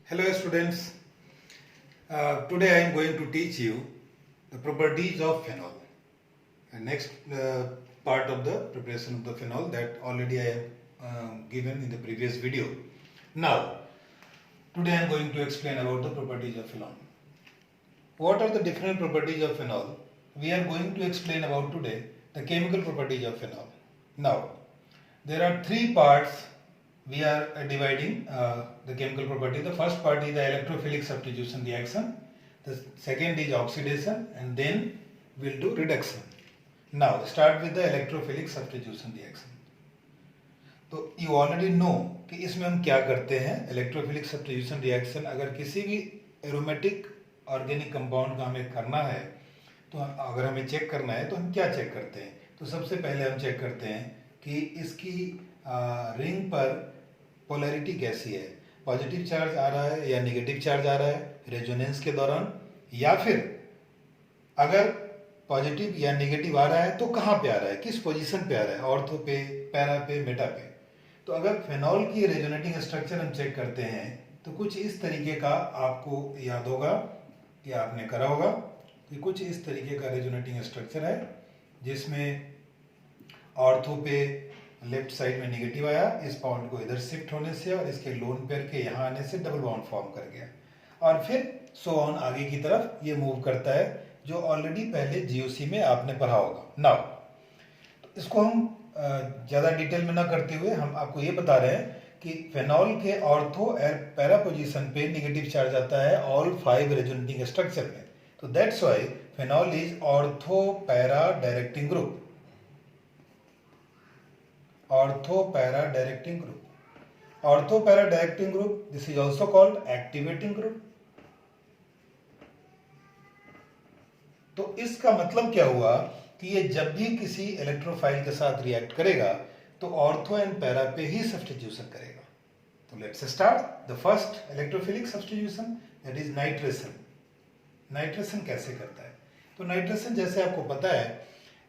Hello students, today I am going to teach you the properties of phenol. And next part of the preparation of the phenol that already I have given in the previous video. Now, today I am going to explain about the properties of phenol. What are the different properties of phenol? We are going to explain about today the chemical properties of phenol. Now, there are three parts we are dividing the chemical property. The first part is the electrophilic substitution reaction. The second is oxidation, and then we'll do reduction. Now start with the electrophilic substitution reaction. तो you already know कि इसमें हम क्या करते हैं. Electrophilic substitution reaction अगर किसी भी एरोमेटिक ऑर्गेनिक कंपाउंड का हमें करना है, तो अगर हमें चेक करना है तो हम क्या चेक करते हैं. तो सबसे पहले हम चेक करते हैं कि इसकी रिंग पर पोलैरिटी कैसी है. पॉजिटिव चार्ज आ रहा है या नेगेटिव चार्ज आ रहा है रेजोनेंस के दौरान, या फिर अगर पॉजिटिव या नेगेटिव आ रहा है तो कहाँ पे आ रहा है, किस पोजीशन पे आ रहा है, ऑर्थो पे, पैरा पे, मेटा पे. तो अगर फेनॉल की रेजोनेटिंग स्ट्रक्चर हम चेक करते हैं तो कुछ इस तरीके का आपको याद होगा कि आपने करा होगा कि कुछ इस तरीके का रेजोनेटिंग स्ट्रक्चर है जिसमें ऑर्थो पे लेफ्ट साइड में नेगेटिव आया, इस बॉन्ड को इधर शिफ्ट होने से और इसके लोन पेयर के यहाँ आने से डबल बॉन्ड फॉर्म कर गया, और फिर सो ऑन आगे की तरफ ये मूव करता है, जो ऑलरेडी पहले जीओसी में आपने पढ़ा होगा. नाउ तो इसको हम ज़्यादा डिटेल में ना करते हुए हम आपको ये बता रहे हैं कि फेनॉल के ऑर्थो और पैरा पोजीशन पे नेगेटिव चार्ज आता है ऑल 5 रेजोनेटिंग स्ट्रक्चर में. तो that's why phenol is ortho para directing group. Ortho para directing group. Ortho para directing group, this is also called activating group. तो इसका मतलब क्या हुआ कि ये जब भी किसी इलेक्ट्रोफाइल के साथ रिएक्ट करेगा तो ऑर्थो एंड पैरा पे ही सब्स्टिट्यूशन करेगा. तो let's start the first electrophilic substitution, that is nitration. Nitration कैसे करता है? तो नाइट्रेशन जैसे आपको पता है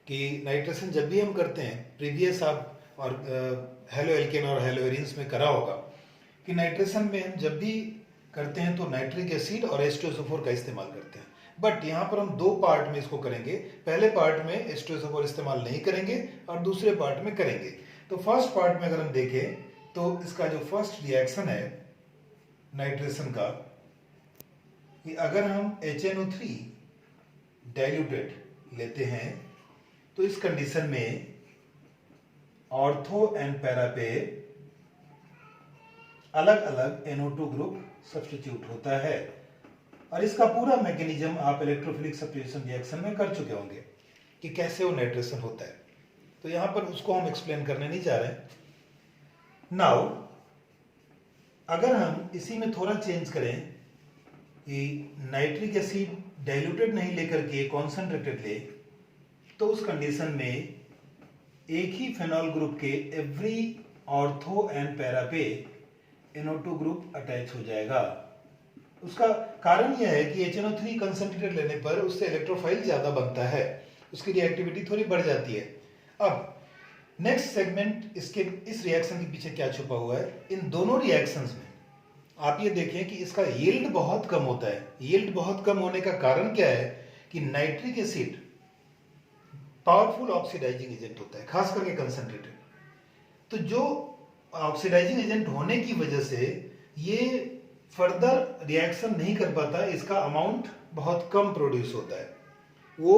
कि नाइट्रेशन जब भी हम करते हैं, प्रीवियस आप और हेलो एल्केन और हेलो एरिन्स में करा होगा कि नाइट्रेशन में हम जब भी करते हैं तो नाइट्रिक एसिड और H2SO4 का इस्तेमाल करते हैं. बट यहाँ पर हम दो पार्ट में इसको करेंगे. पहले पार्ट में H2SO4 इस्तेमाल नहीं करेंगे और दूसरे पार्ट में करेंगे. तो फर्स्ट पार्ट में अगर हम देखें तो इसका जो फर्स्ट रिएक्शन है नाइट्रेशन का, कि अगर हम HNO3 डाइल्यूटेड लेते हैं तो इस कंडीशन में ऑर्थो एंड पैरा पे अलग अलग NO2 ग्रुप सब्स्टिट्यूट होता है. और इसका पूरा मैकेनिज्म आप इलेक्ट्रोफिलिक सब्स्टिट्यूशन रिएक्शन में कर चुके होंगे कि कैसे वो नाइट्रेशन होता है. तो यहां पर उसको हम एक्सप्लेन करने नहीं जा रहे हैं. नाउ अगर हम इसी में थोड़ा चेंज करें कि नाइट्रिक एसिड डाइल्यूटेड नहीं लेकर के कॉन्सेंट्रेटेड ले, तो उस कंडीशन में एक ही फेनॉल ग्रुप के एवरी ऑर्थो एंड पैरा पे NO2 ग्रुप अटैच हो जाएगा. उसका कारण यह है कि HNO3 कंसंट्रेटेड लेने पर उससे इलेक्ट्रोफाइल ज्यादा बनता है, उसकी रिएक्टिविटी थोड़ी बढ़ जाती है. अब नेक्स्ट सेगमेंट इसके इस रिएक्शन के पीछे क्या छुपा हुआ है. इन दोनों रिएक्शंस में आप ये देखें कि इसका यील्ड बहुत कम होता है. यील्ड बहुत कम होने का कारण क्या है कि nitric acid powerful oxidising agent होता है, खास करके कंसंट्रेटेड. तो जो ऑक्सीडाइजिंग एजेंट होने की वजह से ये फर्दर रिएक्शन नहीं कर पाता, इसका अमाउंट बहुत कम प्रोड्यूस होता है, वो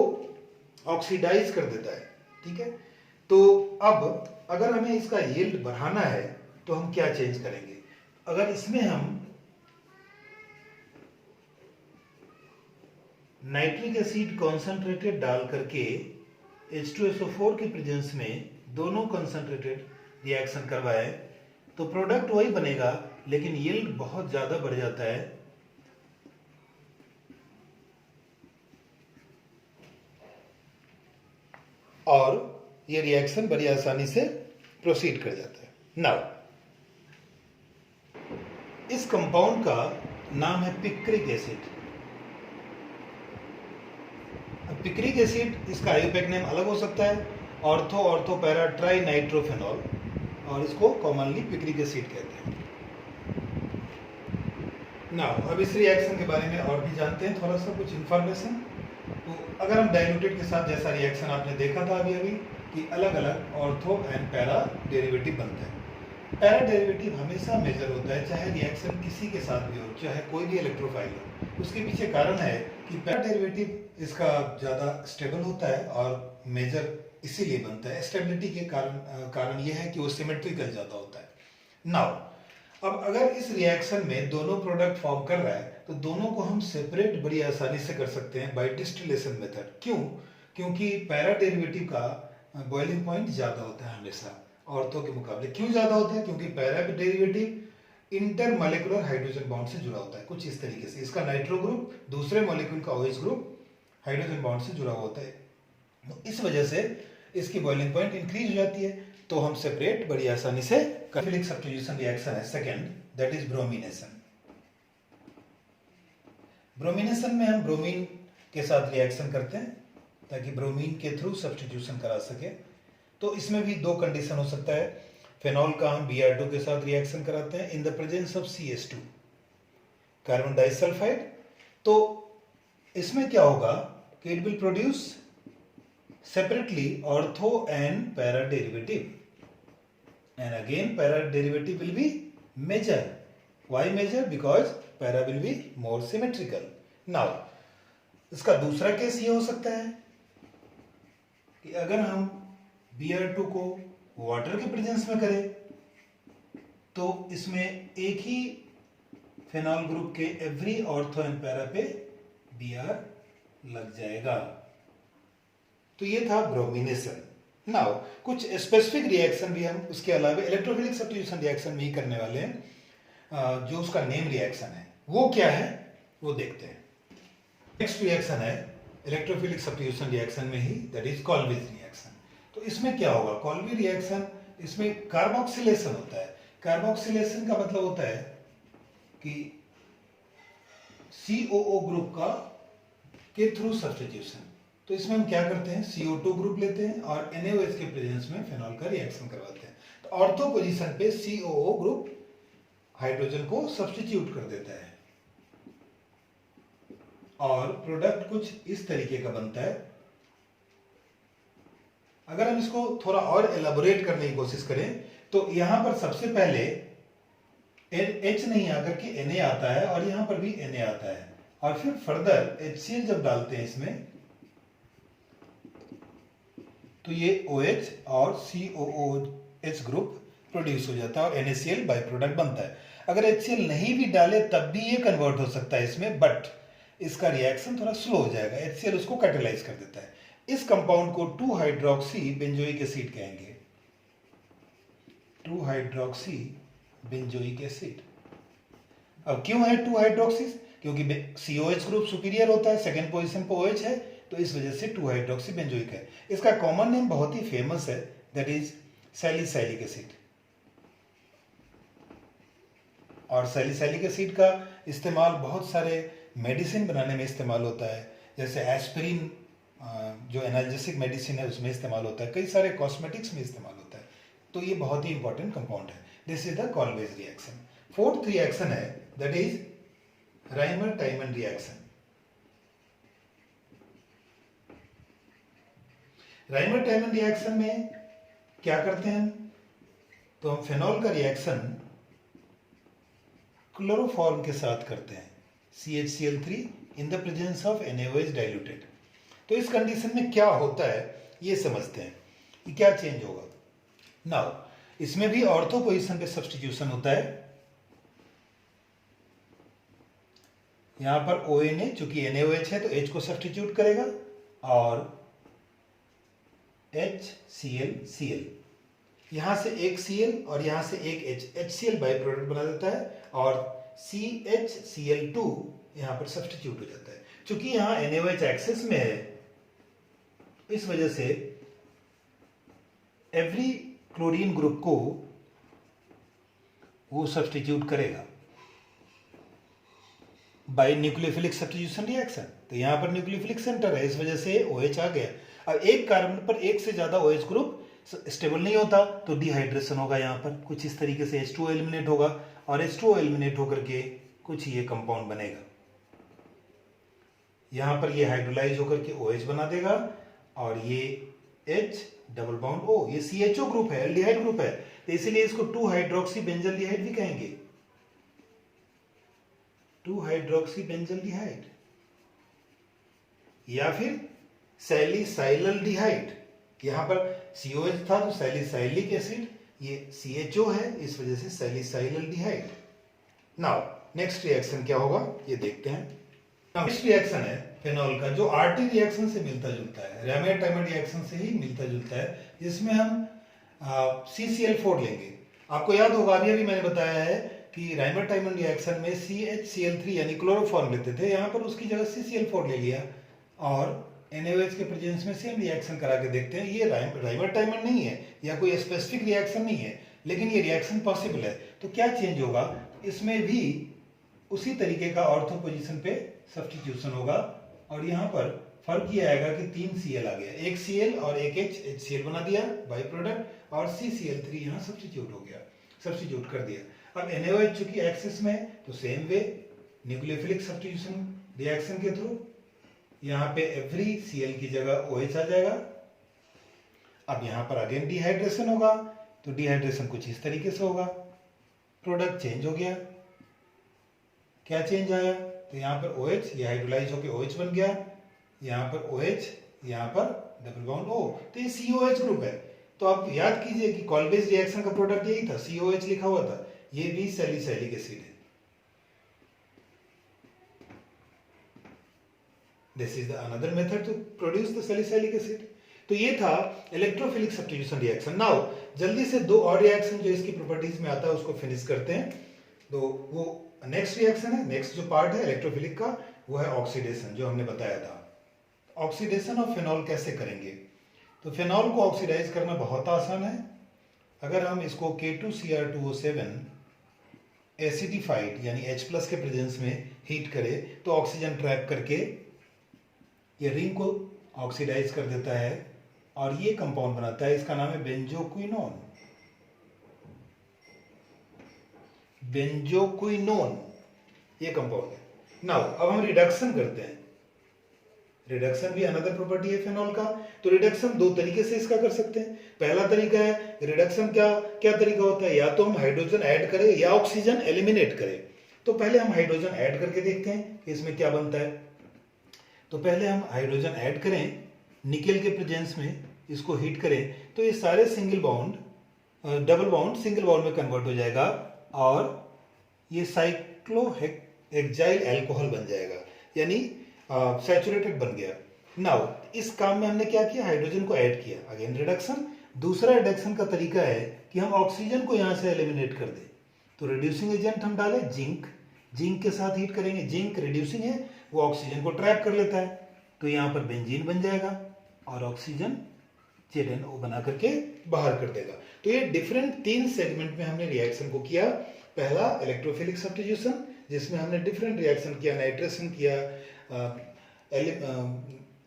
ऑक्सीडाइज कर देता है. ठीक है. तो अब अगर हमें इसका यील्ड बढ़ाना है तो हम क्या चेंज करेंगे. अगर इसमें हम नाइट्रिक एसिड कॉन्सेंट्रेटेड डाल करके H2SO4 के प्रेजेंस में दोनों कंसंट्रेटेड रिएक्शन करवाए तो प्रोडक्ट वही बनेगा, लेकिन यील्ड बहुत ज्यादा बढ़ जाता है. और ये रिएक्शन बड़ी आसानी से प्रोसीड कर जाता है. नाउ इस कंपाउंड का नाम है पिक्रिक एसिड. पिक्रिक एसिड इसका आईयूपैक नेम अलग हो सकता है, ऑर्थो पैरा ट्राई नाइट्रोफेनॉल, और इसको कॉमनली पिक्रिक एसिड कहते हैं. ना अब इस रिएक्शन के बारे में और भी जानते हैं थोड़ा सा कुछ इन्फॉर्मेशन। तो अगर हम डाइल्यूटेड के साथ जैसा रिएक्शन आपने देखा था अभी अभी कि अलग अलग ऑर्थो एंड पैरा डेरिवेटिव बनते हैं। पैरा डेरिवेटिव हमेशा मेजर होता है चाहे रिएक्शन किसी के साथ भी हो, चाहे कोई भी इलेक्ट्रोफाइल हो। उसके पीछे कारण है कि पैरा डेरिवेटिव इसका ज़्यादा स्टेबल होता है और मेजर इसीलिए बनता है, स्टेबिलिटी के कारण यह है कि वो सिमेट्रिकल ज़्यादा होता है। नाउ अब अगर इस रिएक्शन में दोनों प्रोडक्ट फॉर्म कर रहा है तो दोनों को हम सेपरेट बड़ी आसानी से कर सकते हैं बाय डिस्टिलेशन मेथड। क्यों? क्योंकि पैरा डेरिवेटिव का बॉइलिंग पॉइंट ज़्यादा होता है हमेशा ऑर्थो के मुकाबले। क्यों ज़्यादा होता है? क्योंकि para derivative intermolecular hydrogen bond से जुड़ा होता है कुछ इस तरीके से। इसका नाइट्रो ग्रुप दूसरे मॉलिक्यूल का OH ग्रुप हाइड्रोजन बॉन्ड से जुड़ा होता है, तो इस वजह से इसकी बॉइलिंग पॉइंट इंक्रीज हो जाती है। तो हम सेपरेट बड़ी आसानी से इलेक्ट्रोफिलिक सब्स्टिट्यूशन रिएक्शन है second, that is bromination. Bromination में हम ब्रोमीन के साथ रिएक्शन करते हैं ताकि ब्रोमीन के थ्रू सब्स्टिट्यूशन करा सके। तो इसमें भी दो कंडीशन हो सकता है। फेनॉल का हम Br2 के साथ रिएक्शन कराते हैं in the presence of CH2 carbon disulphide. तो इसमें क्या होगा कि it will produce separately ortho and para derivative, and again para derivative will be major. Why major? Because para will be more symmetrical. Now इसका दूसरा case ये हो सकता है कि अगर हम Br2 को वाटर के प्रेजेंस में करें तो इसमें एक ही फेनॉल ग्रुप के एवरी ऑर्थो एंड पैरा पे Br लग जाएगा। तो ये था ब्रोमिनेशन। नाउ कुछ स्पेसिफिक रिएक्शन भी हम उसके अलावा इलेक्ट्रोफिलिक सब्स्टिट्यूशन रिएक्शन में ही करने वाले हैं। जो उसका नेम रिएक्शन है वो क्या है वो देखते हैं। नेक्स्ट रिएक्शन है इलेक्ट्रोफिलिक सब्स्टिट्यूशन रिएक्शन में ही, दैट इज कॉल्विज रिएक्शन। तो इसमें क्या होगा? कॉल्वी रिएक्शन, इसमें कार्बोक्सिलेशन होता है। कार्बोक्सिलेशन का मतलब होता है कि COO ग्रुप का के थ्रू सब्स्टिट्यूशन। तो इसमें हम क्या करते हैं, CO2 ग्रुप लेते हैं और NaOH के प्रेजेंस में फेनॉल का रिएक्शन करवाते हैं। तो ऑर्थो पोजीशन पे COO ग्रुप हाइड्रोजन को सब्स्टिट्यूट कर देता है और प्रोडक्ट कुछ इस तरीके का बनता है। अगर हम इसको थोड़ा और एलाबोरेट करने की कोशिश करें तो यहां पर सबसे पहले H नहीं आकर के Na आता है और यहां पर भी Na आता है और फिर फर्दर HCl जब डालते हैं इसमें तो ये OH और COOH ग्रुप प्रोड्यूस हो जाता है और NaCl बाई प्रोडक्ट बनता है। अगर HCl नहीं भी डाले तब भी ये कन्वर्ट हो सकता है इसमें, बट इसका रिएक्शन थोड़ा स्लो हो जाएगा। HCl उसको कैटेलाइज कर देता है। इस कंपाउंड को 2-हाइड्रोक्सी बेंजोइक एसिड कहेंगे। 2-हाइड्रोक्सी बेंजोइक एसिड। अब क्यों है 2-हाइड्रोक्सी? क्योंकि COH ग्रुप सुपीरियर होता है, सेकेंड पोजीशन पर OH है, तो इस वजह से 2-हाइड्रोक्सी बेंजोइक है। इसका कॉमन नेम बहुत ही फेमस है, दैट इज सैलिसाइलिक एसिड। और सैलिसाइलिक एसिड का इस्तेमाल बहुत सारे मेडिसिन बनाने में इस्तेमाल होता है, जैसे एस्पिरिन जो एनाल्जेसिक मेडिसिन है उसमें इस्तेमाल होता है, कई सारे कॉस्मेटिक्स में इस्तेमाल होता है। तो ये बहुत ही इंपॉर्टेंट कंपाउंड है। This is the Kolbe's reaction. Fourth reaction है that is Reimer Tiemann reaction. Reimer Tiemann reaction में क्या करते हैं? तो हम फेनॉल का रिएक्शन क्लोरोफॉर्म के साथ करते हैं, CHCl3 in the presence of NaOH diluted. तो इस कंडीशन में क्या होता है ये समझते हैं कि क्या चेंज होगा। नाउ इसमें भी ऑर्थो पोजीशन पे सब्स्टिट्यूशन होता है। यहां पर ONA चूंकि NaOH है तो H को सब्स्टिट्यूट करेगा और HCl यहां से एक Cl और यहां से एक H, HCl बाई प्रोडक्ट बना देता है और CHCl2 यहां पर सब्स्टिट्यूट हो जाता है। चूंकि यहां NaOH एक्सेस में है इस वजह से एवरी क्लोरीन ग्रुप को वो सब्स्टिट्यूट करेगा बाय न्यूक्लियोफिलिक सब्स्टिट्यूशन रिएक्शन। तो यहां पर न्यूक्लियोफिलिक सेंटर है, इस वजह से OH आ गया। अब एक कार्बन पर एक से ज्यादा OH ग्रुप स्टेबल नहीं होता तो डिहाइड्रेशन होगा। यहां पर कुछ इस तरीके से H2O एलिमिनेट होगा और H2O एलिमिनेट होकर के कुछ ये कंपाउंड बनेगा। यहां पर ये हाइड्रोलाइज होकर के OH बना देगा और ये H डबल बॉन्ड O, ये CHO ग्रुप है, एल्डिहाइड ग्रुप है, तो इसीलिए इसको 2 हाइड्रोक्सी बेंजल्डिहाइड भी कहेंगे, 2 हाइड्रोक्सी बेंजल्डिहाइड या फिर सैलिसाइलल्डिहाइड। यहां पर COH था तो सैलिसाइलिक एसिड, ये CHO है, इस वजह से सैलिसाइलल्डिहाइड। नाउ नेक्स्ट रिएक्शन क्या होगा ये देखते हैं। नेक्स्ट रिएक्शन है फेनॉल का, जो आरटी रिएक्शन से मिलता जुलता है, रैमर-टाइमर रिएक्शन से ही मिलता जुलता है, जिसमें हम CCl4 लेंगे। आपको याद होगा अभी मैंने बताया है कि रैमर-टाइमर रिएक्शन में CHCl3 यानी क्लोरोफॉर्म लेते थे, यहाँ पर उसकी जगह CCl4 ले लिया और NaOH के प्रेजेंस में सेम रिएक्शन करा के देखते हैं। ये रैमर-टाइमर नहीं है या कोई स्पेसिफिक रिएक्शन नहीं है, लेकिन ये रिएक्शन पॉसिबल है। तो क्या चेंज होगा, इसमें भी उसी तरीके का ऑर्थो पोजीशन पे सब्स्टिट्यूशन होगा और यहाँ पर फर्क ये आएगा कि 3 Cl आ गया, एक Cl और एक HCl बना दिया बाई प्रोडक्ट, और CCl3 यहाँ सब्स्टिट्यूट हो गया, सब्स्टिट्यूट कर दिया। अब NaOH चूंकि एक्सिस में, तो same way nucleophilic substitution reaction के थ्रू यहाँ पे एवरी Cl की जगह OH आ जाएगा। अब यहाँ पर अगेन डिहाइड्रेशन होगा, तो डिहाइड्रेशन कुछ इस तरीके से होगा, प्रोडक्ट चेंज हो गया। क्या चेंज आया, तो यहाँ पर OH, ये हाइड्रोलाइज होकर OH बन गया, यहाँ पर OH, यहाँ पर डबल बॉन्ड O, तो ये COH ग्रुप है। तो आप याद कीजिए कि कॉल्बेज रिएक्शन का प्रोडक्ट यही था, COH लिखा हुआ था, ये भी सैलिसाइलिक एसिड है। This is the another method to produce the salicylic acid. तो ये था इलेक्ट्रोफिलिक सब्स्टिट्यूशन रिएक्शन। नाउ जल्दी से 2 और रिएक्शन जो इसकी प्रॉपर्टीज में आता है उसको फिनिश करते हैं। तो वो नेक्स्ट रिएक्शन है, नेक्स्ट जो पार्ट है इलेक्ट्रोफिलिक का, वो है ऑक्सीडेशन, जो हमने बताया था। ऑक्सीडेशन ऑफ फेनॉल कैसे करेंगे, तो फेनॉल को ऑक्सीडाइज करना बहुत आसान है। अगर हम इसको K2Cr2O7 एसिडिफाइड यानी H+ के प्रेजेंस में हीट करें तो ऑक्सीजन ट्रैप करके ये रिंग को ऑक्सीडाइज कर देता है और ये कंपाउंड बनाता है, इसका नाम है बेंजोक्विनोन। बेंजोक्विनोन ये कंपाउंड है। नाउ अब हम रिडक्शन करते हैं। रिडक्शन भी अनदर प्रॉपर्टी है फेनॉल का। तो रिडक्शन 2 तरीके से इसका कर सकते हैं। पहला तरीका है रिडक्शन, क्या तरीका होता है, या तो हम हाइड्रोजन ऐड करें या ऑक्सीजन एलिमिनेट करें। तो पहले हम हाइड्रोजन ऐड करके देखते हैं कि इसमें क्या बनता है। तो पहले हम हाइड्रोजन ऐड करें, निकेल के प्रेजेंस में इसको हीट करें, तो ये सारे single bond double bond single bond में कन्वर्ट हो जाएगा और ये साइक्लोहेक्साइल अल्कोहल बन जाएगा, यानी सैचुरेटेड बन गया। नाउ इस काम में हमने क्या किया, हाइड्रोजन को ऐड किया, अगेन रिडक्शन। दूसरा रिडक्शन का तरीका है कि हम ऑक्सीजन को यहां से एलिमिनेट कर दें। तो रिड्यूसिंग एजेंट हम डालें जिंक, जिंक के साथ हीट करेंगे, जिंक रिड्यूसिंग है, वो ऑक्सीजन को ट्रैप कर लेता है, तो यहाँ पर बेंजीन बन जाएगा और ऑक्सीजन ZnO बना करके बाहर कर देगा। तो ये डिफरेंट 3 सेगमेंट में हमने रिएक्शन को किया। पहला इलेक्ट्रोफिलिक सब्स्टिट्यूशन, जिसमें हमने डिफरेंट रिएक्शन किया, नाइट्रेशन किया,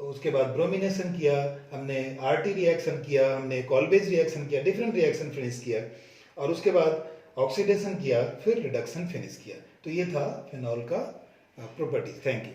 उसके बाद ब्रोमिनेशन किया, हमने RT रिएक्शन किया, हमने कॉल्बेज रिएक्शन किया, डिफरेंट रिएक्शन फिनिश किया और उसके बाद ऑक्सीडेशन किया, फिर रिडक्शन फिनिश किया। तो ये था फेनॉल का प्रॉपर्टी। Thank you.